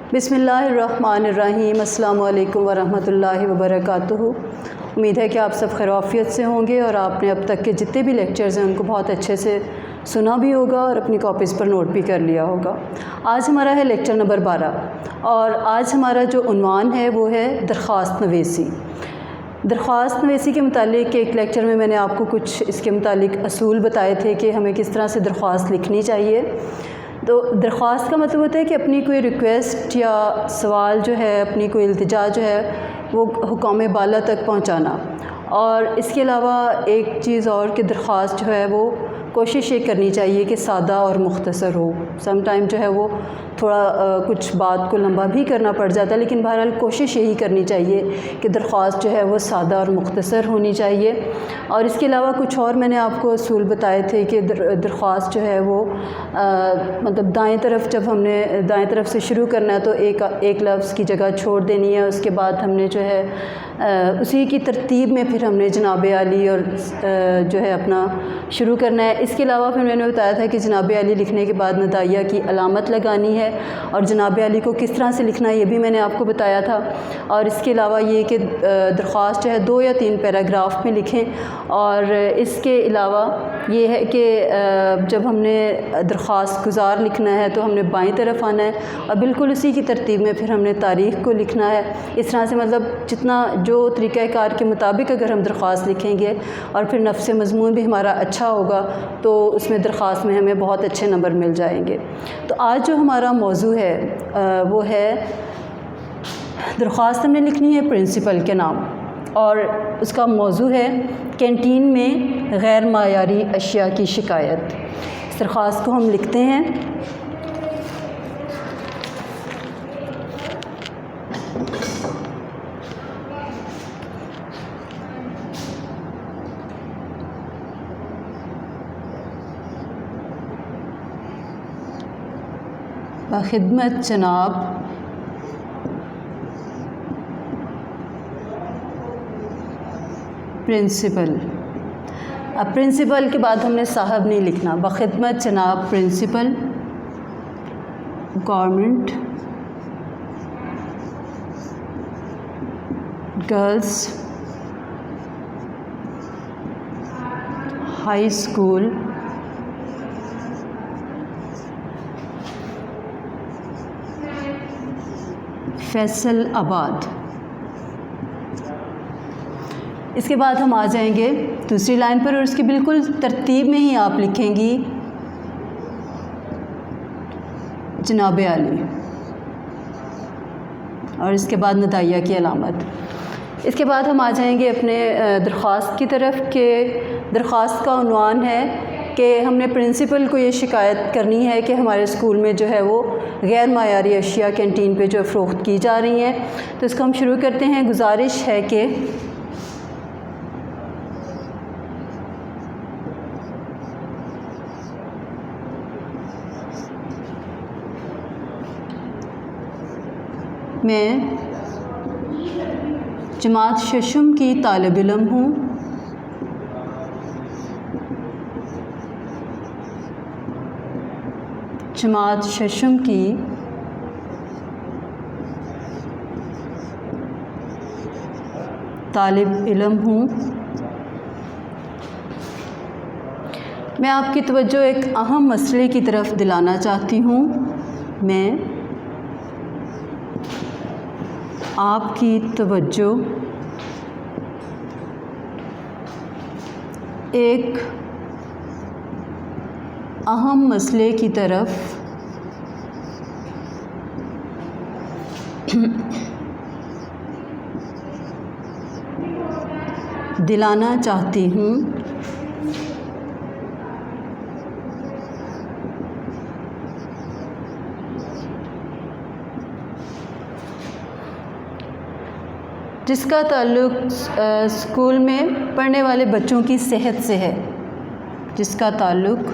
बिस्मिल्लाहिर्रहमानिर्रहीम। अस्सलामु अलैकुम वरहमतुल्लाहि वबरकातुहू। उम्मीद है कि आप सब खैरियत से होंगे और आपने अब तक के जितने भी लेक्चर्स हैं उनको बहुत अच्छे से सुना भी होगा और अपनी कॉपीज़ पर नोट भी कर लिया होगा। आज हमारा है लेक्चर नंबर 12 और आज हमारा जो उन्वान है वो है दरख्वास्त नवीसी। दरख्वास्त नवीसी के मुतालिक एक लेक्चर में मैंने आपको कुछ इसके मुतालिक असूल बताए थे कि हमें किस तरह से दरख्वास्त लिखनी चाहिए। तो दरख्वास्त का मतलब होता है कि अपनी कोई रिक्वेस्ट या सवाल जो है, अपनी कोई इल्तिजा जो है वो हुकाम बाला तक पहुंचाना। और इसके अलावा एक चीज़ और कि दरख्वास्त जो है वो कोशिश ये करनी चाहिए कि सादा और मुख्तसर हो। सम टाइम जो है वो थोड़ा कुछ बात को लंबा भी करना पड़ जाता है, लेकिन बहरहाल कोशिश यही करनी चाहिए कि दरख्वास्त जो है वो सादा और मुख्तसर होनी चाहिए। और इसके अलावा कुछ और मैंने आपको असूल बताए थे कि दरख्वास्त जो है वो मतलब दाएं तरफ, जब हमने दाएं तरफ से शुरू करना है तो एक लफ्ज़ की जगह छोड़ देनी है। उसके बाद हमने जो है उसी की तरतीब में फिर हमने जनाब आली और जो है अपना शुरू करना है। इसके अलावा फिर मैंने बताया था कि जनाब आली लिखने के बाद नदाइया की अलामत लगानी है और जनाब आली को किस तरह से लिखना है ये भी मैंने आपको बताया था। और इसके अलावा ये कि दरख्वास्त जो है 2 या 3 पैराग्राफ में लिखें। और इसके अलावा ये है कि जब हमने दरख्वास्त गुज़ार लिखना है तो हमने बाईं तरफ आना है और बिल्कुल उसी की तरतीब में फिर हमने तारीख़ को लिखना है। इस तरह से मतलब जितना जो तरीक़ाकार के मुताबिक अगर हम दरख्वास्त लिखेंगे और फिर नफ्स मज़मून भी हमारा अच्छा होगा तो उसमें दरख्वास्त में हमें बहुत अच्छे नंबर मिल जाएंगे। तो आज जो हमारा मौजू है वो है दरख्वास्त हमने लिखनी है प्रिंसिपल के नाम, और उसका मौजू है कैंटीन में गैर मायारी अशिया की शिकायत। इस दरख्वास्त को हम लिखते हैं। बखिदमत जनाब प्रिंसिपल। अब प्रिंसिपल के बाद हमने साहब नहीं लिखना। बखिदमत जनाब principal government girls high school Faisalabad. इसके बाद हम आ जाएंगे दूसरी लाइन पर और उसकी बिल्कुल तरतीब में ही आप लिखेंगी जनाब आली और इसके बाद नदाइया की अलामत। इसके बाद हम आ जाएंगे अपने दरख्वास्त की तरफ के दरख्वास्त का उन्वान है कि हमने प्रिंसिपल को ये शिकायत करनी है कि हमारे स्कूल में जो है वो गैर मायारी अशिया कैंटीन पे जो फ़रोख्त की जा रही हैं। तो इसको हम शुरू करते हैं। गुजारिश है कि मैं जमात शशम की तालिब इल्म हूँ। जमात शशम की तालिब इल्म हूँ। मैं आपकी तवज्जो एक अहम मसले की तरफ दिलाना चाहती हूँ। मैं आपकी तवज्जो एक अहम मसले की तरफ दिलाना चाहती हूँ। जिसका ताल्लुक़ स्कूल में पढ़ने वाले बच्चों की सेहत से है। जिसका ताल्लुक़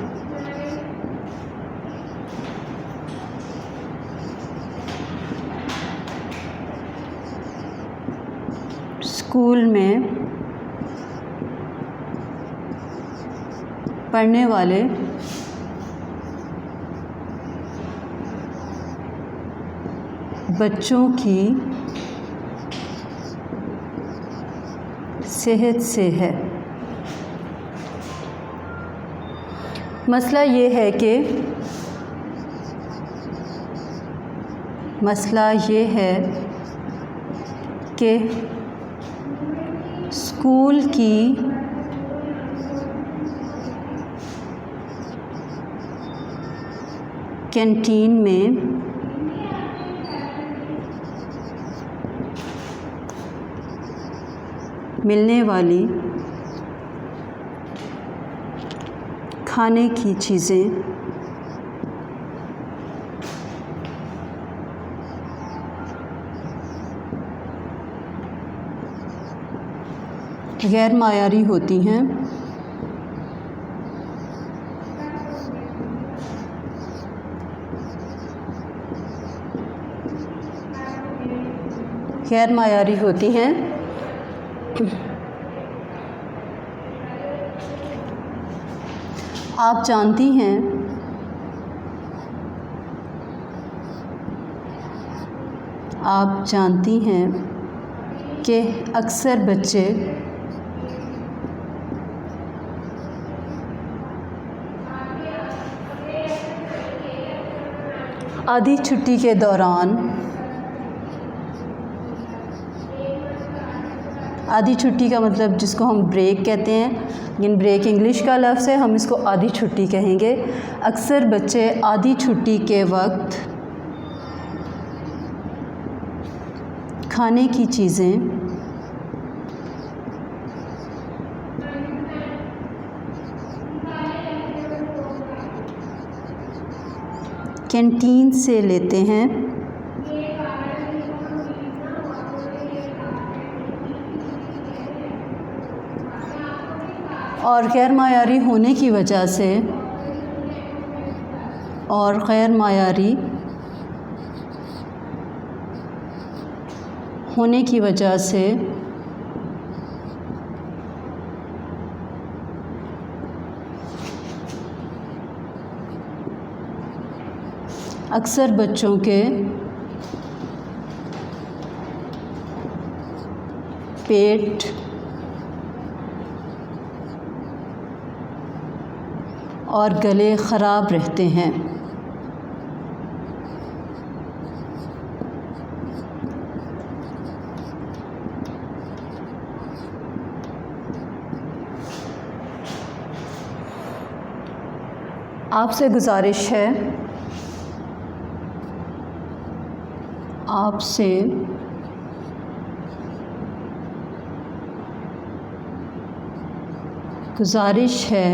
स्कूल में पढ़ने वाले बच्चों की सेहत से है। मसला ये है कि स्कूल की कैंटीन में मिलने वाली खाने की चीज़ें गैर मायारी होती हैं। गैर मायारी होती हैं। आप जानती हैं कि अक्सर बच्चे आधी छुट्टी के दौरान, आधी छुट्टी का मतलब जिसको हम ब्रेक कहते हैं, लेकिन ब्रेक इंग्लिश का लफ्ज़ है, हम इसको आधी छुट्टी कहेंगे। अक्सर बच्चे आधी छुट्टी के वक्त खाने की चीज़ें कैंटीन से लेते हैं और गैर मायारी होने की वजह से अक्सर बच्चों के पेट और गले ख़राब रहते हैं। आपसे गुजारिश है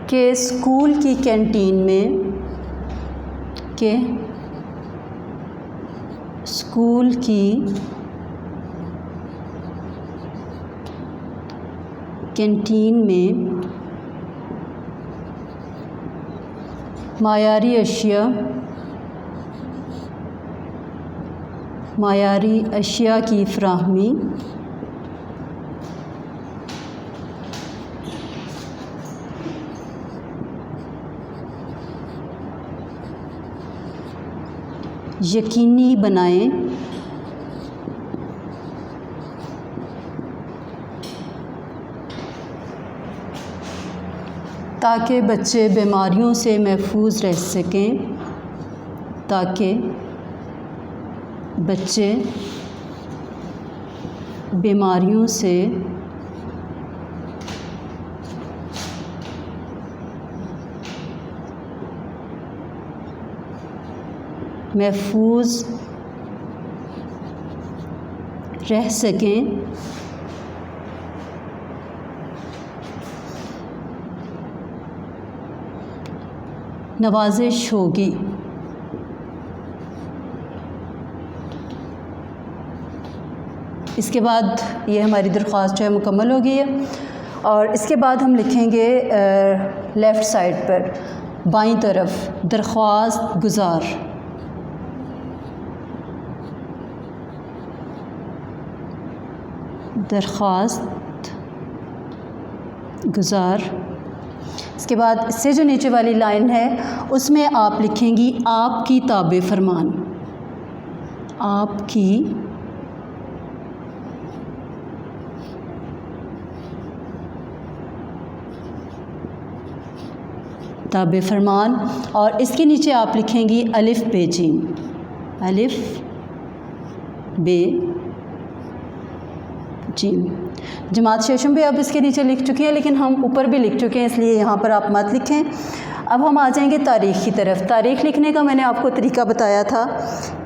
कि स्कूल की कैंटीन में मायारी अशिया की फ़राहमी यकीनी बनाएं ताकि बच्चे बीमारियों से महफूज रह सकें, ताकि बच्चे बीमारियों से महफूज रह सकें। नवाजिश होगी। इसके बाद ये हमारी दरख्वास्त जो है मुकम्मल हो गई है और इसके बाद हम लिखेंगे लेफ़्ट साइड पर बाईं तरफ दरख्वास्त गुज़ार इसके बाद इससे जो नीचे वाली लाइन है उसमें आप लिखेंगी आपकी ताबे फरमान, आपकी ताबे फरमान, और इसके नीचे आप लिखेंगी अलिफ बे जीम, अलिफ बे जीम। जमात शेषम भी आप इसके नीचे लिख चुके हैं, लेकिन हम ऊपर भी लिख चुके हैं, इसलिए यहाँ पर आप मत लिखें। अब हम आ जाएंगे तारीख़ की तरफ। तारीख़ लिखने का मैंने आपको तरीका बताया था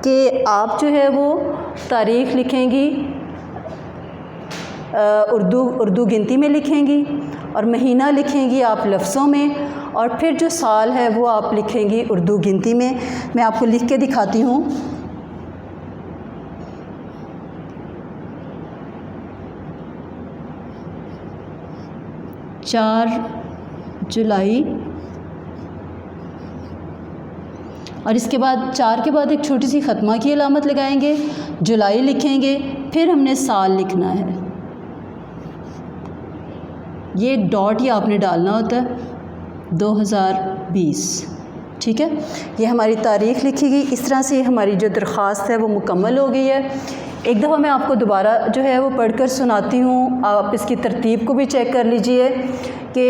कि आप जो है वो तारीख़ लिखेंगी उर्दू गिनती में लिखेंगी, और महीना लिखेंगी आप लफ्ज़ों में, और फिर जो साल है वो आप लिखेंगी उर्दू गिनती में। मैं आपको लिख के दिखाती हूँ। 4 जुलाई, और इसके बाद 4 के बाद एक छोटी सी ख़त्मा की अलामत लगाएंगे, जुलाई लिखेंगे, फिर हमने साल लिखना है। ये डॉट ही आपने डालना होता है 2020, ठीक है। ये हमारी तारीख़ लिखी गई। इस तरह से हमारी जो दरख्वास्त है वो मुकम्मल हो गई है। एक दफ़ा मैं आपको दोबारा जो है वो पढ़कर सुनाती हूँ, आप इसकी तरतीब को भी चेक कर लीजिए कि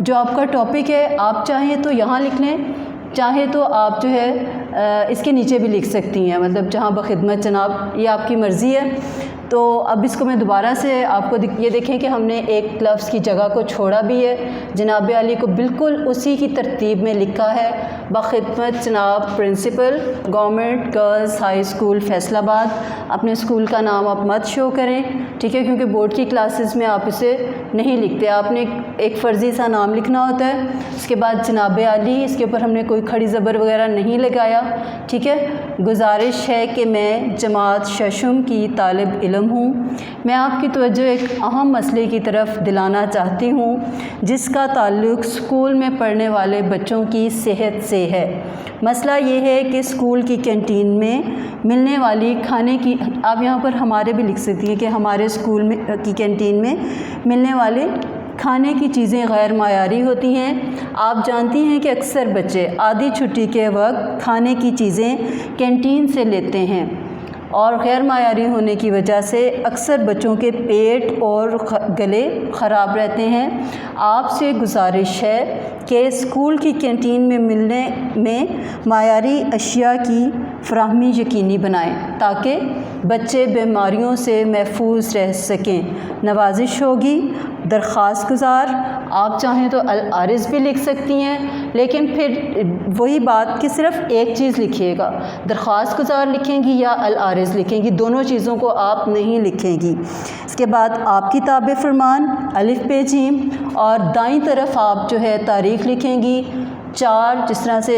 जो आपका टॉपिक है आप चाहें तो यहाँ लिख लें, चाहे तो आप जो है इसके नीचे भी लिख सकती हैं, मतलब जहाँ बखिदमत जनाब, ये आपकी मर्ज़ी है। तो अब इसको मैं दोबारा से आपको ये देखें कि हमने एक लफ्ज़ की जगह को छोड़ा भी है। जनाब अली को बिल्कुल उसी की तरतीब में लिखा है, बखिदमत जनाब principal government girls high school Faisalabad. अपने स्कूल का नाम आप मत शो करें, ठीक है, क्योंकि बोर्ड की क्लासेस में आप इसे नहीं लिखते, आपने एक फ़र्ज़ी सा नाम लिखना होता है। उसके बाद जनाब अली, इसके ऊपर हमने कोई खड़ी ज़बर वगैरह नहीं लगाया, ठीक है। गुजारिश है कि मैं जमात शशम की तालिब इल्म हूँ। मैं आपकी तवज्जो एक अहम मसले की तरफ दिलाना चाहती हूँ, जिसका ताल्लुक़ स्कूल में पढ़ने वाले बच्चों की सेहत से है। मसला ये है कि स्कूल की कैंटीन में मिलने वाली खाने की, आप यहाँ पर हमारे भी लिख सकती हैं कि हमारे स्कूल में की कैंटीन में मिलने वाले खाने की चीज़ें गैर मायारी होती हैं। आप जानती हैं कि अक्सर बच्चे आधी छुट्टी के वक्त खाने की चीज़ें कैंटीन से लेते हैं, और गैर मायारी होने की वजह से अक्सर बच्चों के पेट और गले ख़राब रहते हैं। आपसे गुजारिश है कि स्कूल की कैंटीन में मिलने में मायारी अशिया की फ़राहमी यकीनी बनाएं, ताकि बच्चे बीमारियों से महफूज रह सकें। नवाजिश होगी दरख्वास्त गुज़ार, आप चाहें तो अल आरिज़ भी लिख सकती हैं, लेकिन फिर वही बात कि सिर्फ़ एक चीज़ लिखिएगा, दरख्वास्त गुज़ार लिखेंगी या अल आरिज़ लिखेंगी, दोनों चीज़ों को आप नहीं लिखेंगी। इसके बाद आपकी ताबे फरमान अलिफ पे जीम, और दाईं तरफ आप जो है तारीख़ लिखेंगी 4, जिस तरह से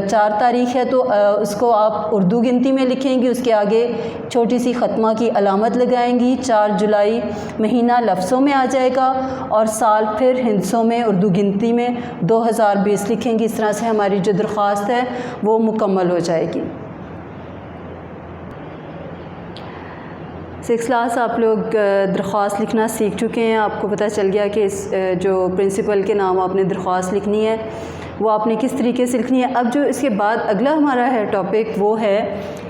4 तारीख़ है तो उसको आप उर्दू गिनती में लिखेंगी, उसके आगे छोटी सी ख़त्मा की अलामत लगाएंगी। 4 जुलाई महीना लफ्ज़ों में आ जाएगा, और साल फिर हिंसों में उर्दू गिनती में 2020 लिखेंगी। इस तरह से हमारी जो दरख्वास्त है वो मुकम्मल हो जाएगी। 6 क्लास आप लोग दरख्वास्त लिखना सीख चुके हैं। आपको पता चल गया कि इस जो प्रिंसिपल के नाम आपने दरख्वास्त लिखनी है वो आपने किस तरीके से लिखनी है। अब जो इसके बाद अगला हमारा है टॉपिक वो है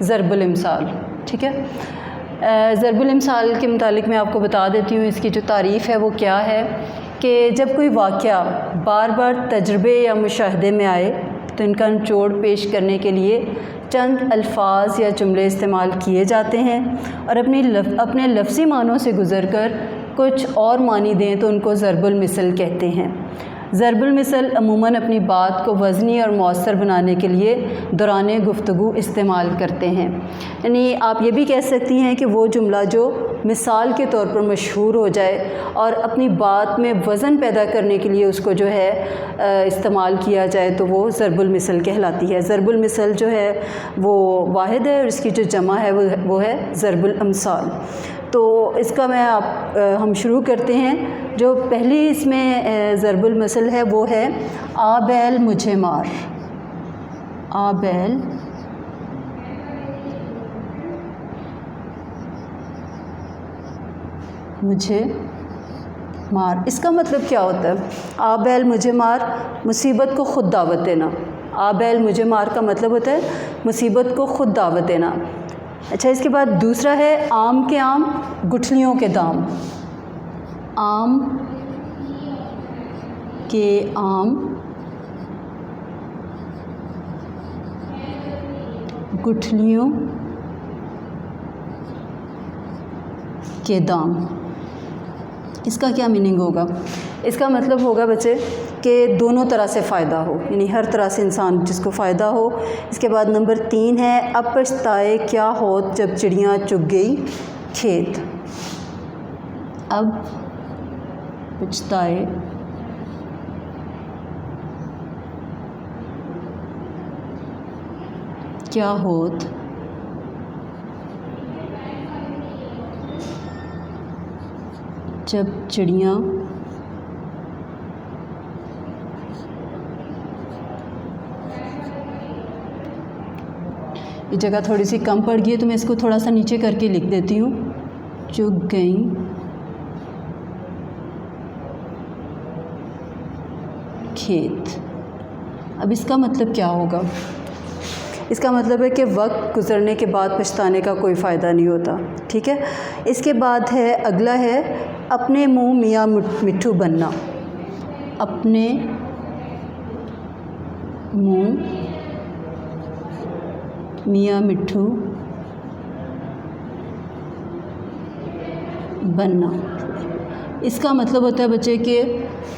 ज़रबुल इमसाल, ठीक है। ज़रबुल इमसाल के मुतालिक मैं आपको बता देती हूँ, इसकी जो तारीफ़ है वो क्या है कि जब कोई वाक़या बार बार तजर्बे या मुशाहदे में आए तो इनका निचोड़ पेश करने के लिए चंद अल्फाज या जुमले इस्तेमाल किए जाते हैं, और अपने लफ्ज़ी मानों से गुज़रकर कुछ और मानी दें तो उनको ज़रबुल मिसल कहते हैं। ज़रबुल मिसल अमूमन अपनी बात को वज़नी और मौसर बनाने के लिए दौरान गुफ्तगू इस्तेमाल करते हैं। यानी आप ये भी कह सकती हैं कि वो जुमला जो मिसाल के तौर पर मशहूर हो जाए और अपनी बात में वज़न पैदा करने के लिए उसको जो है इस्तेमाल किया जाए तो वो ज़रबुल मिसल कहलाती है। ज़रबुल मिसल जो है वो वाहिद है, और इसकी जो जमा है वो है ज़रबुल अमसाल। तो इसका हम शुरू करते हैं। जो पहली इसमें ज़रबुल मिसल है वो है आ बैल मुझे मार। आ बैल मुझे मार, इसका मतलब क्या होता है? आ बैल मुझे मार, मुसीबत को ख़ुद दावत देना। आ बैल मुझे मार का मतलब होता है मुसीबत को ख़ुद दावत देना। अच्छा, इसके बाद दूसरा है आम के आम गुठलियों के दाम। आम के आम गुठलियों के दाम, इसका क्या मीनिंग होगा? इसका मतलब होगा बच्चे कि दोनों तरह से फ़ायदा हो, यानी हर तरह से इंसान जिसको फ़ायदा हो। इसके बाद नंबर 3 है अब पछताए क्या होत जब चिड़ियाँ चुग गई खेत। अब पछताए क्या होत जब चिड़ियाँ ये जगह थोड़ी सी कम पड़ गई है तो मैं इसको थोड़ा सा नीचे करके लिख देती हूँ। चुग गई खेत। अब इसका मतलब क्या होगा? इसका मतलब है कि वक्त गुज़रने के बाद पछताने का कोई फ़ायदा नहीं होता। ठीक है, इसके बाद है अगला है अपने मुँह मियाँ मिट्ठू बनना। अपने मुँह मियाँ मिट्ठू बनना, इसका मतलब होता है बच्चे कि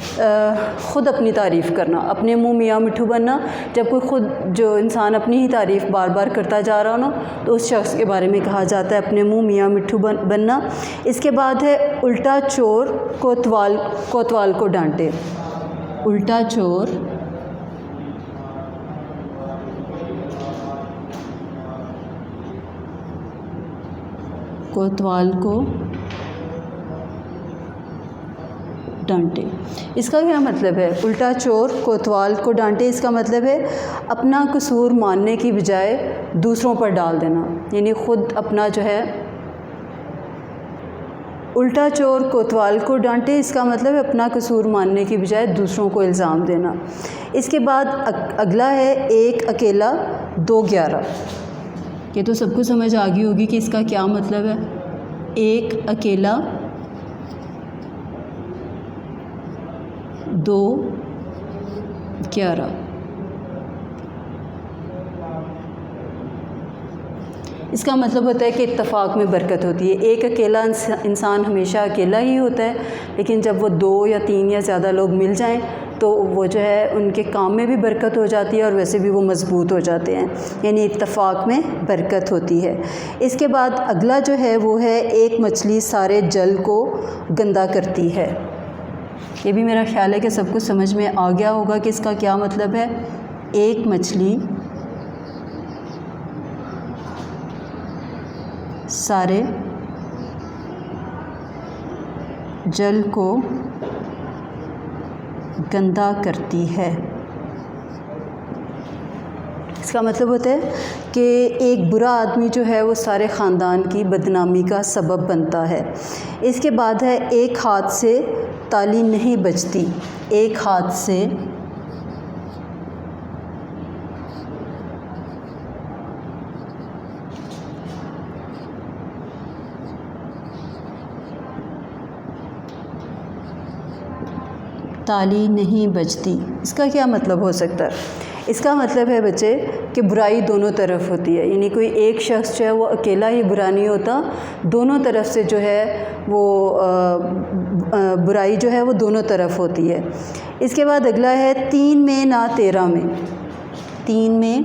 ख़ुद अपनी तारीफ़ करना। अपने मुँह मियाँ मिट्ठू बनना, जब कोई ख़ुद जो इंसान अपनी ही तारीफ़ बार बार करता जा रहा हो ना तो उस शख्स के बारे में कहा जाता है अपने मुँह मियाँ मिट्ठू बनना। इसके बाद है उल्टा चोर कोतवाल को डांटे। उल्टा चोर कोतवाल को डांटे, इसका क्या मतलब है? उल्टा चोर कोतवाल को डांटे, इसका मतलब है अपना कसूर मानने की बजाय दूसरों पर डाल देना, यानी ख़ुद अपना जो है। उल्टा चोर कोतवाल को डांटे, इसका मतलब है अपना कसूर मानने की बजाय दूसरों को इल्ज़ाम देना। इसके बाद अगला है एक अकेला दो 11। ये तो सबको समझ आ गई होगी कि इसका क्या मतलब है। एक अकेला दो 11, इसका मतलब होता है कि इत्तफ़ाक़ में बरकत होती है। एक अकेला इंसान हमेशा अकेला ही होता है, लेकिन जब वो 2 या 3 या ज़्यादा लोग मिल जाएं तो वो जो है उनके काम में भी बरकत हो जाती है और वैसे भी वो मज़बूत हो जाते हैं, यानी इत्तफ़ाक़ में बरकत होती है। इसके बाद अगला जो है वो है एक मछली सारे जल को गंदा करती है। ये भी मेरा ख़्याल है कि सबको समझ में आ गया होगा कि इसका क्या मतलब है। एक मछली सारे जल को गंदा करती है। इसका मतलब होता है कि एक बुरा आदमी जो है वो सारे ख़ानदान की बदनामी का सबब बनता है। इसके बाद है एक हाथ से ताली नहीं बजती। एक हाथ से ताली नहीं बजती, इसका क्या मतलब हो सकता है? इसका मतलब है बच्चे कि बुराई दोनों तरफ होती है, यानी कोई एक शख्स जो है वो अकेला ही बुरा नहीं होता, दोनों तरफ से जो है वो बुराई जो है वो दोनों तरफ होती है। इसके बाद अगला है 3 में ना 13 में। 3 में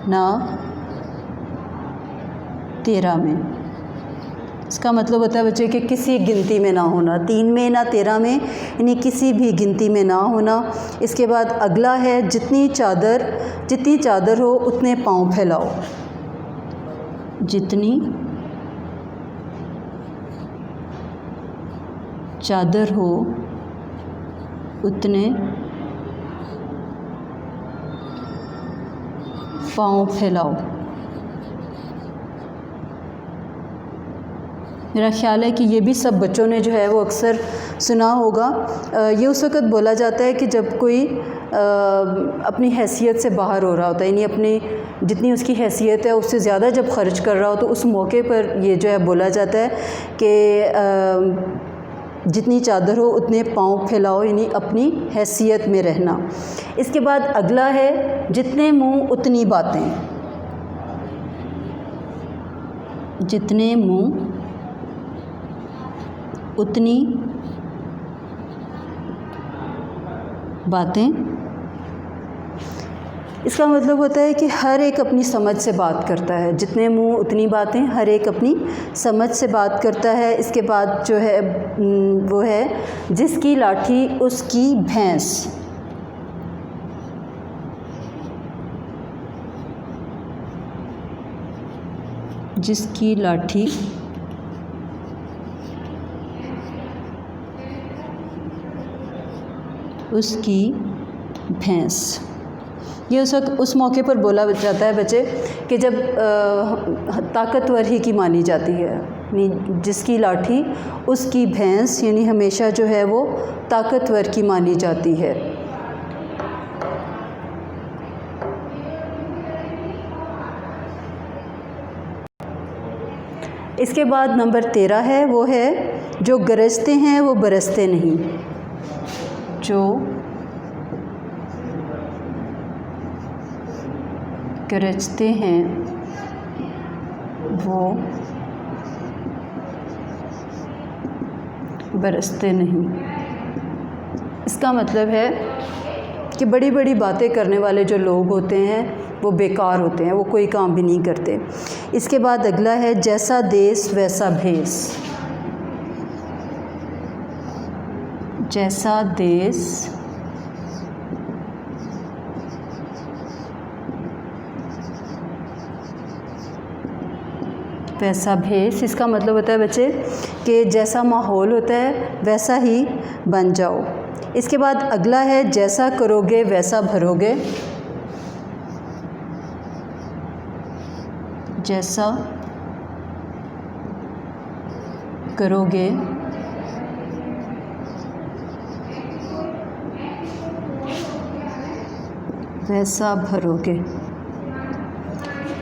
ना 13 में, इसका मतलब होता है बच्चे कि किसी गिनती में ना होना। 3 में ना 13 में यानी किसी भी गिनती में ना होना। इसके बाद अगला है जितनी चादर हो उतने पाँव फैलाओ। जितनी चादर हो उतने पाँव फैलाओ। मेरा ख़्याल है कि ये भी सब बच्चों ने जो है वो अक्सर सुना होगा। ये उस वक़्त बोला जाता है कि जब कोई अपनी हैसियत से बाहर हो रहा होता है, यानी अपनी जितनी उसकी हैसियत है उससे ज़्यादा जब ख़र्च कर रहा हो, तो उस मौके पर ये जो है बोला जाता है कि जितनी चादर हो उतने पाँव फैलाओ, यानी अपनी हैसियत में रहना। इसके बाद अगला है जितने मुँह उतनी बातें। जितने मुँह उतनी बातें। इसका मतलब होता है कि हर एक अपनी समझ से बात करता है। जितने मुँह उतनी बातें, हर एक अपनी समझ से बात करता है। इसके बाद जो है वो है जिसकी लाठी उसकी भैंस। जिसकी लाठी उसकी भैंस। ये उस मौके पर बोला जाता है बच्चे कि जब ताकतवर ही की मानी जाती है, यानी जिसकी लाठी उसकी भैंस, यानी हमेशा जो है वो ताकतवर की मानी जाती है। इसके बाद नंबर 13 है, वो है जो गरजते हैं वो बरसते नहीं। जो गरजते हैं वो बरसते नहीं। इसका मतलब है कि बड़ी बड़ी बातें करने वाले जो लोग होते हैं वो बेकार होते हैं, वो कोई काम भी नहीं करते। इसके बाद अगला है जैसा देश वैसा भेस। जैसा देश वैसा भेस। इसका मतलब होता है बच्चे कि जैसा माहौल होता है वैसा ही बन जाओ। इसके बाद अगला है जैसा करोगे वैसा भरोगे। जैसा करोगे वैसा भरोगे।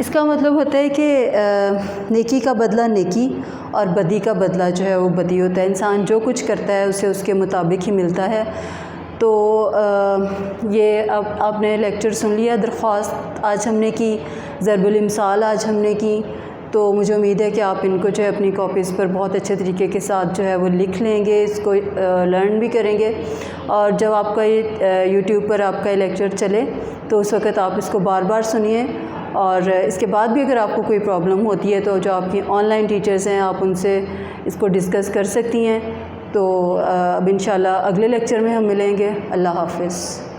इसका मतलब होता है कि नेकी का बदला नेकी और बदी का बदला जो है वो बदी होता है। इंसान जो कुछ करता है उसे उसके मुताबिक ही मिलता है। तो ये अब आपने लेक्चर सुन लिया। दरख्वास्त आज हमने की, ज़रबुल इम्साल आज हमने की। तो मुझे उम्मीद है कि आप इनको जो है अपनी कॉपीज़ पर बहुत अच्छे तरीके के साथ जो है वो लिख लेंगे, इसको लर्न भी करेंगे। और जब आपका ये यूट्यूब पर आपका ये लेक्चर चले तो उस वक़्त आप इसको बार बार सुनिए। और इसके बाद भी अगर आपको कोई प्रॉब्लम होती है तो जो आपकी ऑनलाइन टीचर्स हैं आप उनसे इसको डिस्कस कर सकती हैं। तो अब इंशाल्लाह अगले लेक्चर में हम मिलेंगे। अल्लाह हाफ़िज़।